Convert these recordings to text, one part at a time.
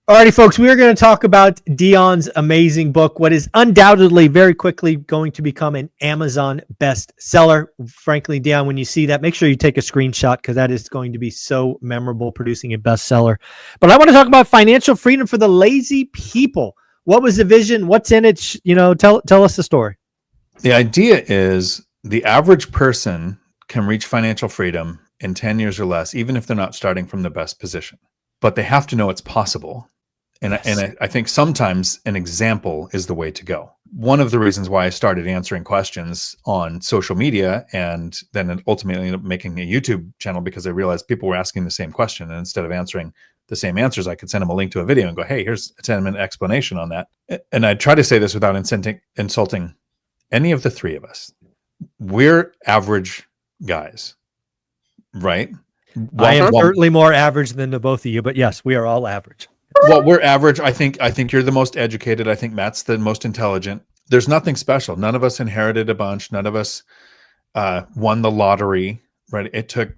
Alrighty, folks, we are going to talk about Dion's amazing book, what is undoubtedly very quickly going to become an Amazon bestseller. Frankly, Dion, when you see that, make sure you take a screenshot because that is going to be so memorable producing a bestseller. But I want to talk about financial freedom for the lazy people. What was the vision? What's in it? Tell us the story. The idea is the average person can reach financial freedom in 10 years or less, even if they're not starting from the best position. But they have to know it's possible. And I think sometimes an example is the way to go. One of the reasons why I started answering questions on social media and then ultimately ended up making a YouTube channel, because I realized people were asking the same question. And instead of answering the same answers, I could send them a link to a video and go, hey, here's a 10-minute explanation on that. And I try to say this without insulting any of the three of us. We're average guys, right? I am certainly more average than the both of you, but yes, we are all average. Well, we're average. I think you're the most educated. I think Matt's the most intelligent. There's nothing special. None of us inherited a bunch. None of us won the lottery, right? It took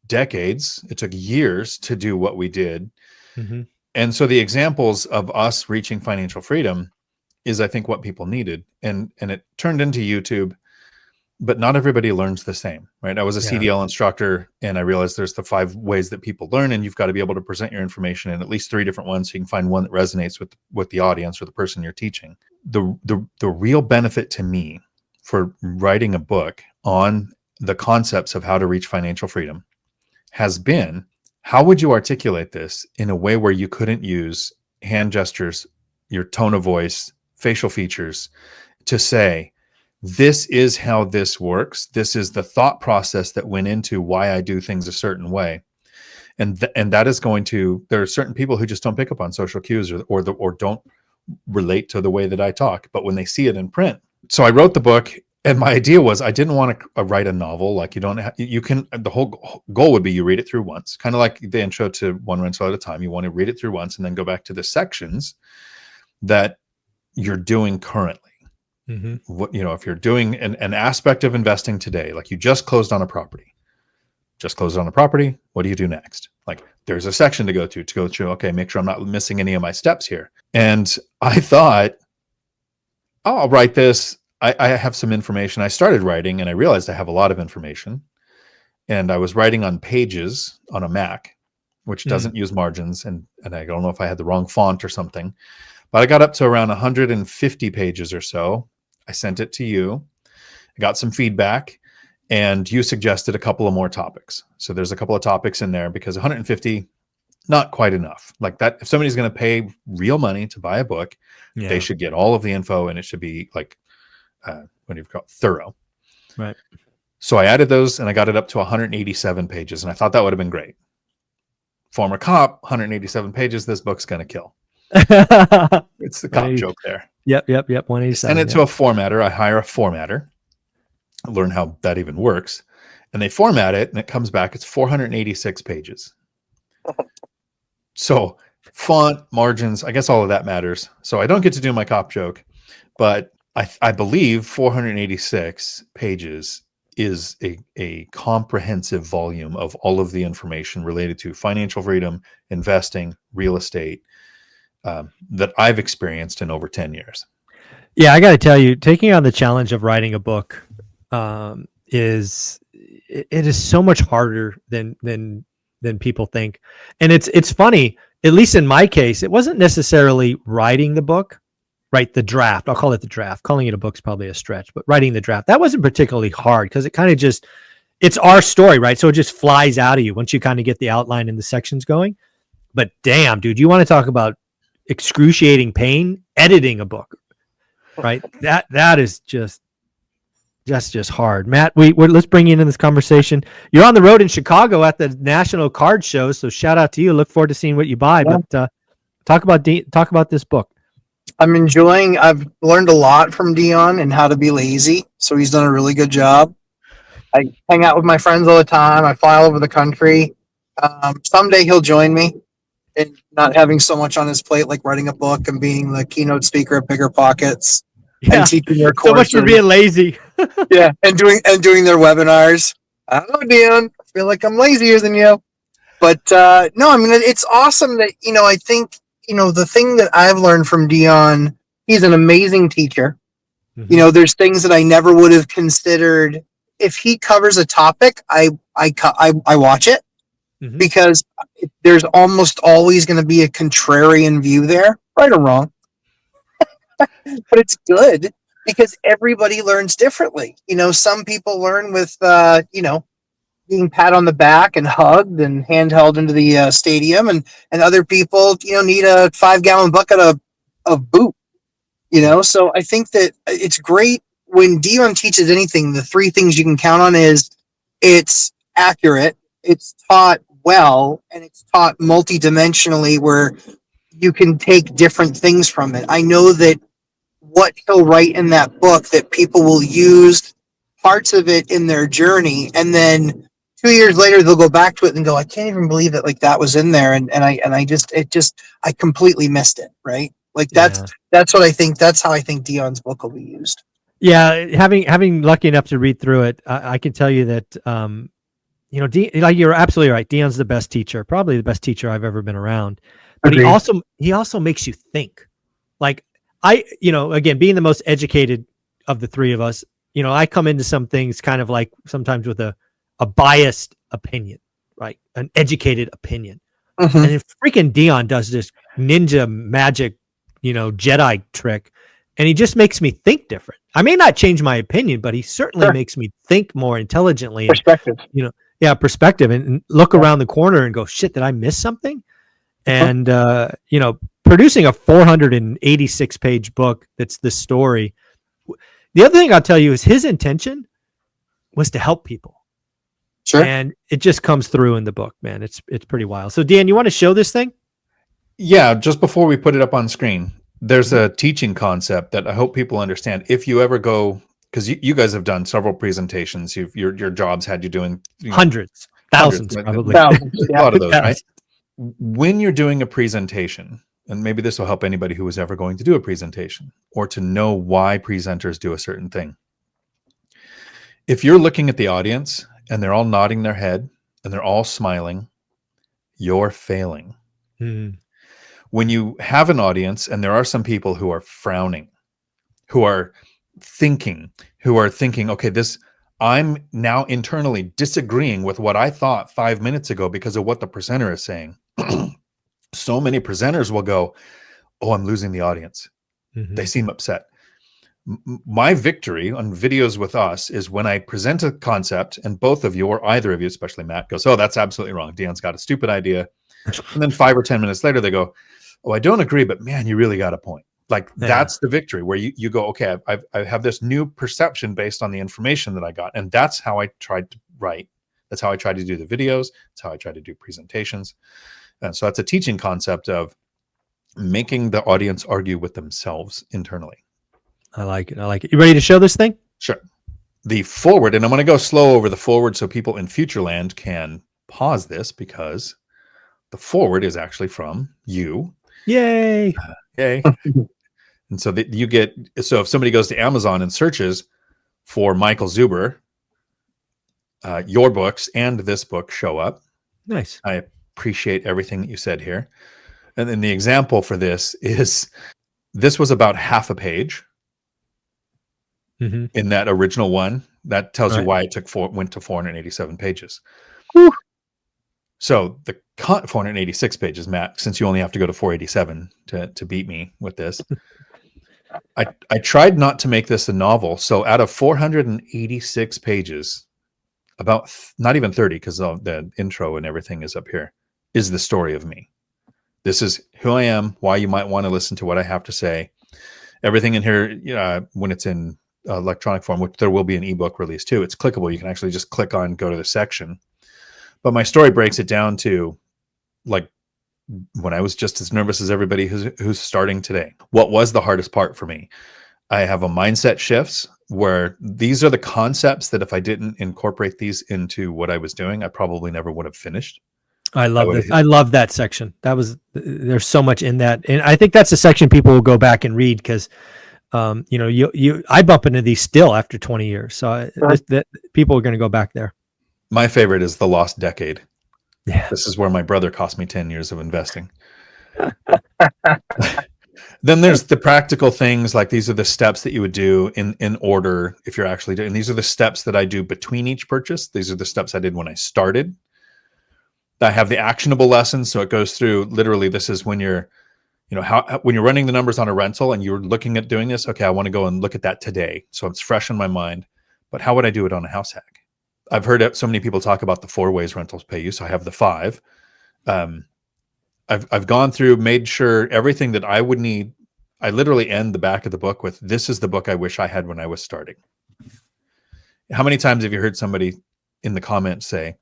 decades. It took years to do what we did. Mm-hmm. And so the examples of us reaching financial freedom is, I think, what people needed. And it turned into YouTube. But not everybody learns the same, right? I was a CDL instructor, and I realized there's the 5 ways that people learn, and you've got to be able to present your information in at least 3 different ones so you can find one that resonates with the audience or the person you're teaching. The real benefit to me for writing a book on the concepts of how to reach financial freedom has been, how would you articulate this in a way where you couldn't use hand gestures, your tone of voice, facial features to say, this is how this works. This is the thought process that went into why I do things a certain way. And that is going to, there are certain people who just don't pick up on social cues or don't relate to the way that I talk, but when they see it in print. So I wrote the book, and my idea was I didn't want to write a novel. Like the whole goal would be you read it through once, kind of like the intro to One Rental at a Time. You want to read it through once and then go back to the sections that you're doing currently. Mm-hmm. If you're doing an aspect of investing today, like you just closed on a property, what do you do next? Like there's a section to go through, okay, make sure I'm not missing any of my steps here. And I thought, I'll write this. I have some information. I started writing and I realized I have a lot of information, and I was writing on pages on a Mac, which doesn't use margins. And I don't know if I had the wrong font or something, but I got up to around 150 pages or so. I sent it to you. I got some feedback, and you suggested a couple of more topics. So there's a couple of topics in there because 150, not quite enough. Like that, if somebody's going to pay real money to buy a book, they should get all of the info, and it should be like, what do you call it? Thorough. Right. So I added those, and I got it up to 187 pages, and I thought that would have been great. Former cop, 187 pages. This book's going to kill. It's the cop joke there. Yep. 187. Send it to a formatter. I hire a formatter. I learn how that even works. And they format it, and it comes back. It's 486 pages. So font, margins, I guess all of that matters. So I don't get to do my cop joke, but I believe 486 pages is a comprehensive volume of all of the information related to financial freedom, investing, real estate, that I've experienced in over 10 years. Yeah, I got to tell you, taking on the challenge of writing a book is so much harder than people think. And it's funny, at least in my case, it wasn't necessarily writing the book, right? The draft. I'll call it the draft. Calling it a book's probably a stretch, but writing the draft, that wasn't particularly hard because it kind of just, it's our story, right? So it just flies out of you once you kind of get the outline and the sections going. But damn, dude, you want to talk about excruciating pain? Editing a book, right? That is just hard. Matt, let's bring you into this conversation. You're on the road in Chicago at the National Card Show, so shout out to you. Look forward to seeing what you buy. Yeah. But talk about this book. I've learned a lot from Dion and how to be lazy. So he's done a really good job. I hang out with my friends all the time. I fly all over the country. Someday he'll join me in not having so much on his plate, like writing a book and being the keynote speaker at BiggerPockets and teaching their courses. So much for being lazy. Yeah, and doing their webinars. I don't know, Dion. I feel like I'm lazier than you. But no, I mean, it's awesome that, I think, the thing that I've learned from Dion, he's an amazing teacher. Mhm. There's things that I never would have considered. If he covers a topic, I watch it, Mhm. because there's almost always going to be a contrarian view there, right or wrong. But it's good because everybody learns differently. Some people learn with, being pat on the back and hugged and handheld into the stadium, and other people, need a 5-gallon bucket of boot. So I think that it's great when Dion teaches anything. The three things you can count on is it's accurate, it's taught well, and it's taught multidimensionally, where you can take different things from it. I know that what he'll write in that book, that people will use parts of it in their journey, and then 2 years later they'll go back to it and go, I can't even believe that, like, that was in there, and I completely missed it, right? Like, Yeah. that's what I think. That's how I think Dion's book will be used. Yeah, having lucky enough to read through it, I can tell you that like, you're absolutely right. Dion's the best teacher, probably the best teacher I've ever been around. But Agreed. he also makes you think. Like, again, being the most educated of the three of us, I come into some things kind of like sometimes with a biased opinion, right? An educated opinion. Mm-hmm. And then freaking Dion does this ninja magic, Jedi trick, and he just makes me think different. I may not change my opinion, but he certainly makes me think more intelligently. Perspective. And, perspective, and look around the corner and go, shit, did I miss something? And, producing a 486 page book that's the story. The other thing I'll tell you is his intention was to help people. Sure. And it just comes through in the book, man. It's pretty wild. So, Dan, you want to show this thing? Yeah, just before we put it up on screen, there's a teaching concept that I hope people understand. If you ever go, because you guys have done several presentations, your jobs had you doing hundreds, thousands, probably. Thousands, a lot of those, Yeah. right? When you're doing a presentation, and maybe this will help anybody who is ever going to do a presentation or to know why presenters do a certain thing. If you're looking at the audience and they're all nodding their head and they're all smiling, you're failing. Mm. When you have an audience and there are some people who are frowning, who are thinking, okay, I'm now internally disagreeing with what I thought 5 minutes ago because of what the presenter is saying. So many presenters will go, oh, I'm losing the audience. Mm-hmm. They seem upset. My victory on videos with us is when I present a concept and both of you, or either of you, especially Matt, goes, oh, that's absolutely wrong. Dion's got a stupid idea. And then 5 or 10 minutes later, they go, oh, I don't agree, but man, you really got a point. Like, that's the victory, where you go, okay, I have this new perception based on the information that I got. And that's how I tried to write. That's how I tried to do the videos. That's how I tried to do presentations. And so that's a teaching concept of making the audience argue with themselves internally. I like it. You ready to show this thing? Sure. The forward, and I'm going to go slow over the forward so people in Futureland can pause this, because the forward is actually from you. Yay. Okay. And so that you get, so if somebody goes to Amazon and searches for Michael Zuber, your books and this book show up. Nice. I appreciate everything that you said here. And then the example for this was about half a page in that original one. That tells you why it went to 487 pages. Whew. So the 486 pages, Matt, since you only have to go to 487 to beat me with this. I tried not to make this a novel. So out of 486 pages, about not even 30, because the intro and everything is up here, is the story of me. This is who I am, why you might want to listen to what I have to say. Everything in here, when it's in electronic form, which there will be an ebook release too, it's clickable. You can actually just click on, go to the section. But my story breaks it down to, like, when I was just as nervous as everybody who's starting today. What was the hardest part for me? I have a mindset shifts, where these are the concepts that if I didn't incorporate these into what I was doing, I probably never would have finished. I love this. I love that section. There's so much in that. And I think that's the section people will go back and read, because, I bump into these still after 20 years. So people are going to go back there. My favorite is the lost decade. Yeah. This is where my brother cost me 10 years of investing. Then there's the practical things, like these are the steps that you would do in order if you're actually doing. These are the steps that I do between each purchase. These are the steps I did when I started. I have the actionable lessons, so it goes through literally. This is when you're, when you're running the numbers on a rental and you're looking at doing this. Okay, I want to go and look at that today, so it's fresh in my mind. But how would I do it on a house hack? I've heard so many people talk about the 4 ways rentals pay you, so I have the 5. I've gone through, made sure everything that I would need. I literally end the back of the book with, this is the book I wish I had when I was starting. How many times have you heard somebody in the comments say,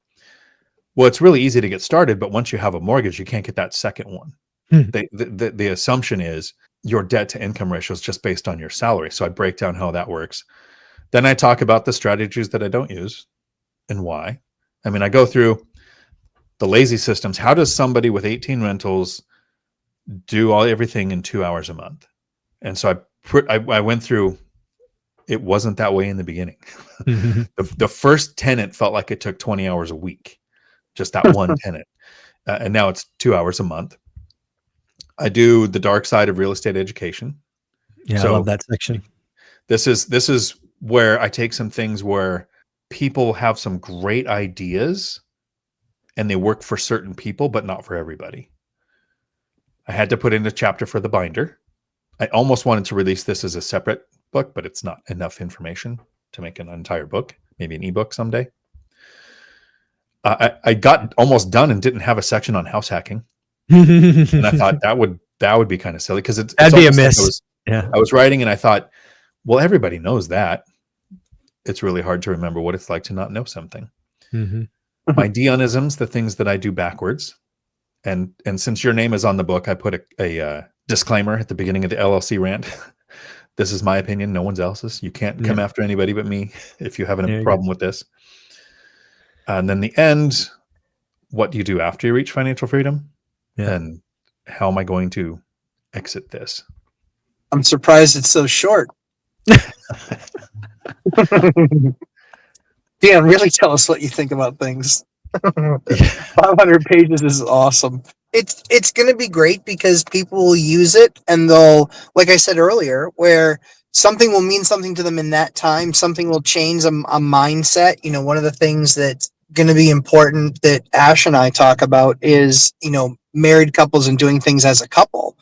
well, it's really easy to get started, but once you have a mortgage, you can't get that second one. The assumption is your debt to income ratio is just based on your salary. So I break down how that works. Then I talk about the strategies that I don't use and why. I mean, I go through the lazy systems. How does somebody with 18 rentals do everything in 2 hours a month? And so I went through, it wasn't that way in the beginning. The first tenant felt like it took 20 hours a week, just that one tenant. And now it's 2 hours a month. I do the dark side of real estate education. Yeah, so I love that section. This is where I take some things where people have some great ideas and they work for certain people, but not for everybody. I had to put in a chapter for the binder. I almost wanted to release this as a separate book, but it's not enough information to make an entire book, maybe an ebook someday. I got almost done and didn't have a section on house hacking. And I thought that would be kind of silly, because that'd be a miss. I was writing and I thought, well, everybody knows that. It's really hard to remember what it's like to not know something. My Dionisms, the things that I do backwards. And since your name is on the book, I put a disclaimer at the beginning of the LLC rant. This is my opinion, no one's else's. You can't come after anybody but me if you have a problem with this. And then the end, what do you do after you reach financial freedom? Yeah. And how am I going to exit this? I'm surprised it's so short. Dan, really tell us what you think about things. 500 pages is awesome. It's going to be great because people will use it, and they'll, like I said earlier, where something will mean something to them in that time. Something will change a mindset. One of the things that's going to be important that Ash and I talk about is, married couples and doing things as a couple,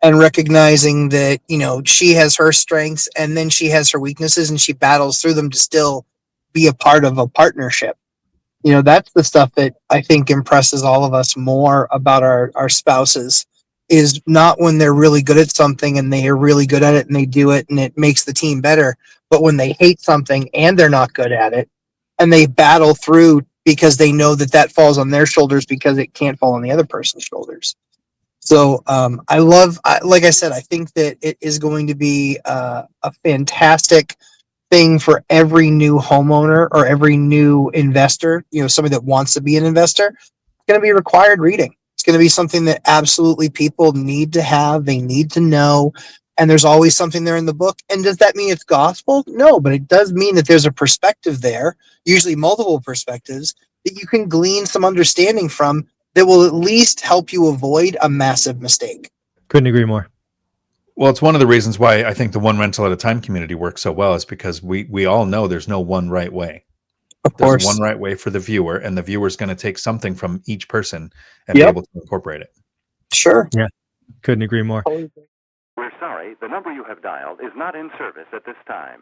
and recognizing that, she has her strengths and then she has her weaknesses, and she battles through them to still be a part of a partnership. That's the stuff that I think impresses all of us more about our spouses, is not when they're really good at something and they are really good at it and they do it and it makes the team better, but when they hate something and they're not good at it and they battle through because they know that falls on their shoulders because it can't fall on the other person's shoulders. So like I said, I think that it is going to be a fantastic thing for every new homeowner or every new investor, somebody that wants to be an investor. It's going to be required reading. It's going to be something that absolutely people need to have. They need to know. And there's always something there in the book. And does that mean it's gospel? No, but it does mean that there's a perspective there, usually multiple perspectives, that you can glean some understanding from that will at least help you avoid a massive mistake. Couldn't agree more. Well, it's one of the reasons why I think the one rental at a time community works so well, is because we all know there's no one right way. Of course. There's one right way for the viewer, and the viewer's going to take something from each person and be able to incorporate it. Sure. Yeah. Couldn't agree more. We're sorry, the number you have dialed is not in service at this time.